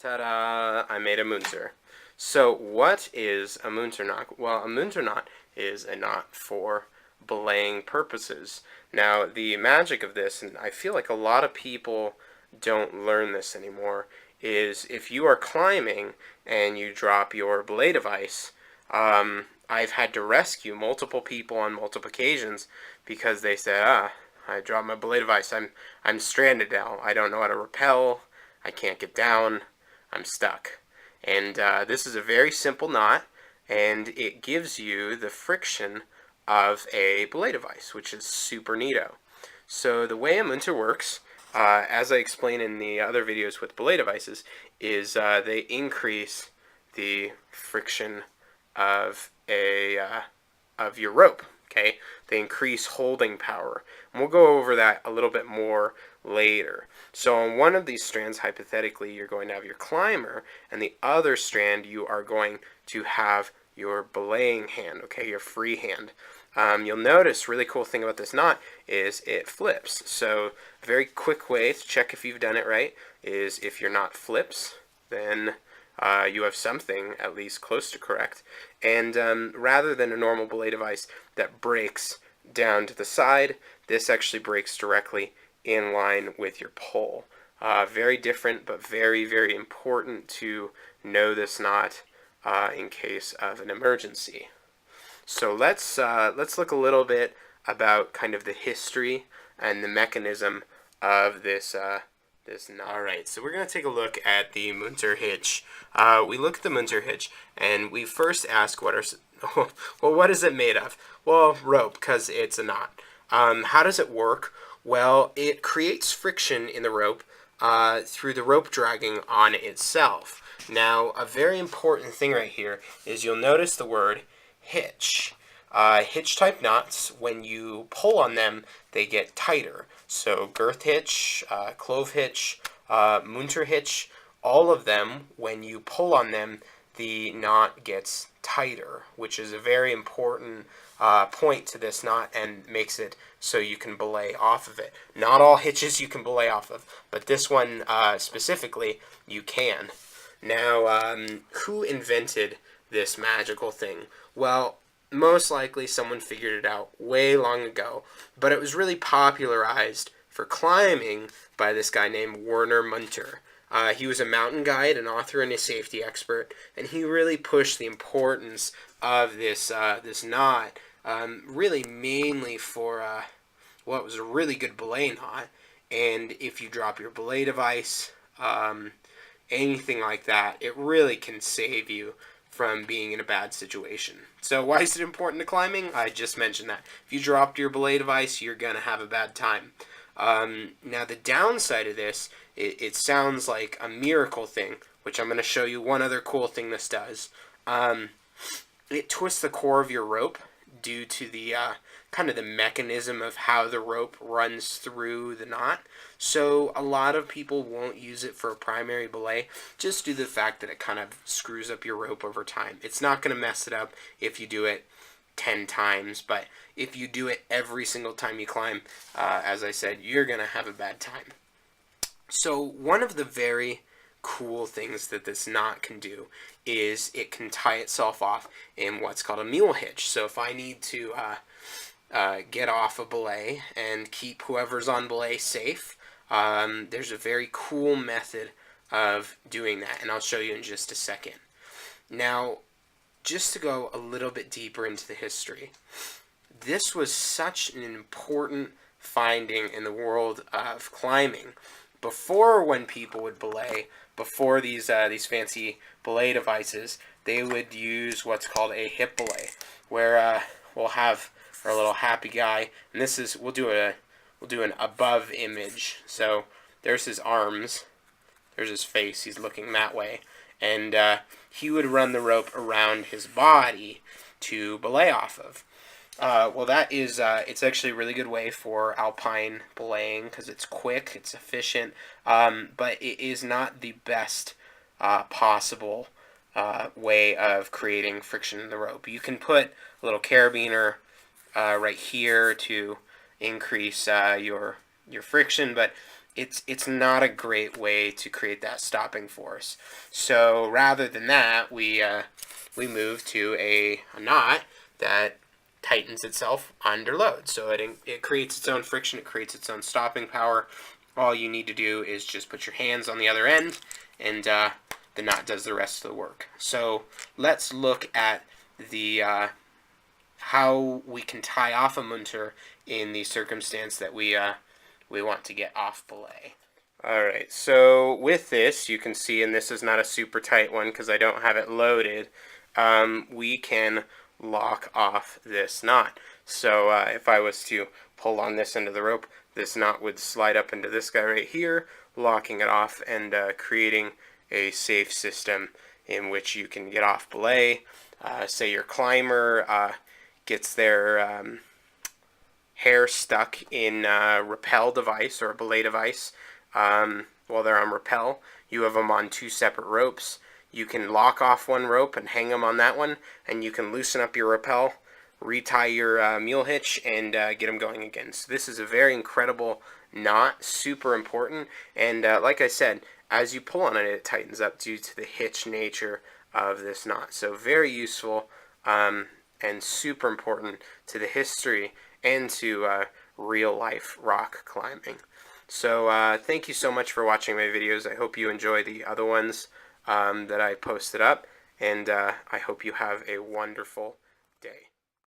Ta-da! I made a Munter. So what is a Munter knot? Well, a Munter knot is a knot for belaying purposes. Now, the magic of this, and I feel like a lot of people don't learn this anymore, is if you are climbing and you drop your belay device, I've had to rescue multiple people on multiple occasions because they said, I dropped my belay device. I'm stranded now. I don't know how to rappel. I can't get down. I'm stuck. And this is a very simple knot, and it gives you the friction of a belay device, which is super neato. So the way a Munter works, as I explain in the other videos with belay devices, is they increase the friction of your rope. Okay, they increase holding power, and we'll go over that a little bit more later. So on one of these strands, hypothetically, you're going to have your climber, and the other strand you are going to have your belaying hand, okay, your free hand. You'll notice, really cool thing about this knot is it flips. So a very quick way to check if you've done it right is if your knot flips, then you have something at least close to correct. And rather than a normal belay device that breaks down to the side, this actually breaks directly in line with your pole. Very different, but very, very important to know this knot in case of an emergency. So let's look a little bit about kind of the history and the mechanism of this knot. All right, so we're going to take a look at the Munter hitch. We look at the Munter hitch, and we first ask what is it made of? Well, rope, because it's a knot. How does it work? Well, it creates friction in the rope through the rope dragging on itself. Now, a very important thing right here is you'll notice the word hitch. Hitch-type knots, when you pull on them, they get tighter. So girth hitch, clove hitch, Munter hitch, all of them, when you pull on them, the knot gets tighter, which is a very important point to this knot and makes it so you can belay off of it. Not all hitches you can belay off of, but this one specifically you can. Now, who invented this magical thing? Well, most likely someone figured it out way long ago, but it was really popularized for climbing by this guy named Munter. He was a mountain guide, an author, and a safety expert, and he really pushed the importance of this knot, really mainly for what was a really good belay knot. And if you drop your belay device, anything like that, it really can save you from being in a bad situation. So why is it important to climbing? I just mentioned that. If you dropped your belay device, you're going to have a bad time. Now the downside of this, it sounds like a miracle thing, which I'm going to show you one other cool thing this does. It twists the core of your rope due to the kind of the mechanism of how the rope runs through the knot. So a lot of people won't use it for a primary belay just due to the fact that it kind of screws up your rope over time. It's not going to mess it up if you do it 10 times, but if you do it every single time you climb, as I said, you're going to have a bad time. So one of the very cool things that this knot can do is it can tie itself off in what's called a mule hitch. So if I need to get off a belay and keep whoever's on belay safe, there's a very cool method of doing that, and I'll show you in just a second. Now, just to go a little bit deeper into the history, this was such an important finding in the world of climbing. Before, when people would belay, before these fancy belay devices, they would use what's called a hip belay, where we'll have our little happy guy, and this is we'll do an above image. So there's his arms, there's his face, he's looking that way, and he would run the rope around his body to belay off of. Well, that is it's actually a really good way for alpine belaying because it's quick, it's efficient, but it is not the best possible way of creating friction in the rope. You can put a little carabiner right here to increase your friction, but it's not a great way to create that stopping force. So rather than that, we move to a knot that tightens itself under load. So it creates its own friction, it creates its own stopping power. All you need to do is just put your hands on the other end, and the knot does the rest of the work. So let's look at the how we can tie off a munter in the circumstance that we want to get off belay. Alright, so with this, you can see, and this is not a super tight one because I don't have it loaded, we can lock off this knot. So if I was to pull on this end of the rope, this knot would slide up into this guy right here, locking it off and creating a safe system in which you can get off belay. Say your climber gets their hair stuck in a rappel device or a belay device while they're on rappel. You have them on 2 separate ropes. You can lock off one rope and hang them on that one, and you can loosen up your rappel, retie your mule hitch, and get them going again. So this is a very incredible knot, super important, and like I said, as you pull on it, it tightens up due to the hitch nature of this knot. So very useful and super important to the history and to real-life rock climbing. So thank you so much for watching my videos. I hope you enjoy the other ones that I posted up, and I hope you have a wonderful